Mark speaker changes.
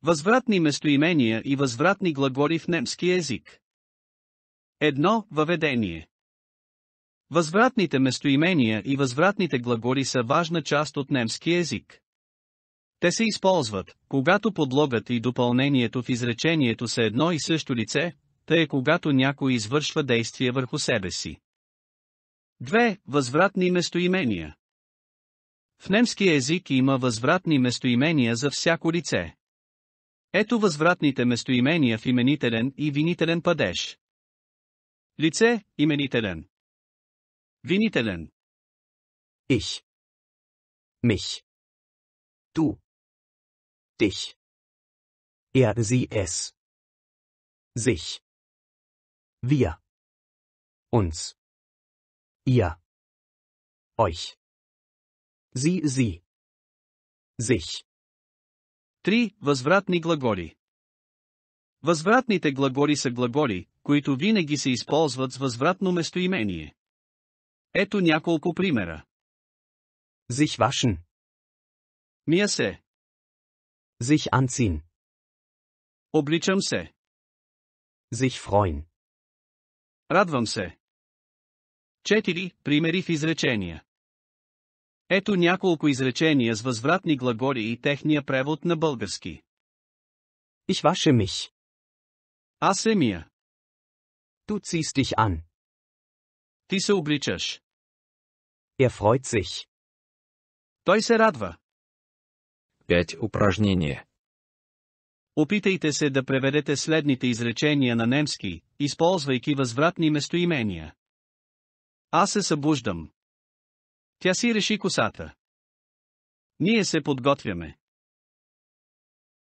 Speaker 1: Възвратни местоимения и възвратни глаголи в немски език. 1. Въведение. Възвратните местоимения и възвратните глаголи са важна част от немски език. Те се използват, когато подлогът и допълнението в изречението са едно и също лице, тъй когато някой извършва действие върху себе си. 2. Възвратни местоимения. В немски език има възвратни местоимения за всяко лице. Ето възвратните местоимения в именителен и винителен падеж. Лице, именителен. Винителен.
Speaker 2: Ich. Mich. Du. Dich. Er, sie, es. Sich. Wir. Uns. Ihr. Euch. Sie. Sich.
Speaker 1: 3. Възвратни глаголи. Възвратните глаголи са глаголи, които винаги се използват с възвратно местоимение. Ето няколко примера.
Speaker 2: Sich waschen.
Speaker 1: Мия се.
Speaker 2: Sich anziehen.
Speaker 1: Обличам се.
Speaker 2: Sich freuen.
Speaker 1: Радвам се. 4. Примери в изречения. Ето няколко изречения с възвратни глаголи и техния превод на български.
Speaker 2: Ich wasche mich.
Speaker 1: Аз се мия.
Speaker 2: Du ziehst dich an.
Speaker 1: Ти се обличаш.
Speaker 2: Er freut sich.
Speaker 1: Той се радва.
Speaker 3: 5 упражнения.
Speaker 1: Опитайте се да преведете следните изречения на немски, използвайки възвратни местоимения. Аз се събуждам. Тя си реши косата. Ние се подготвяме.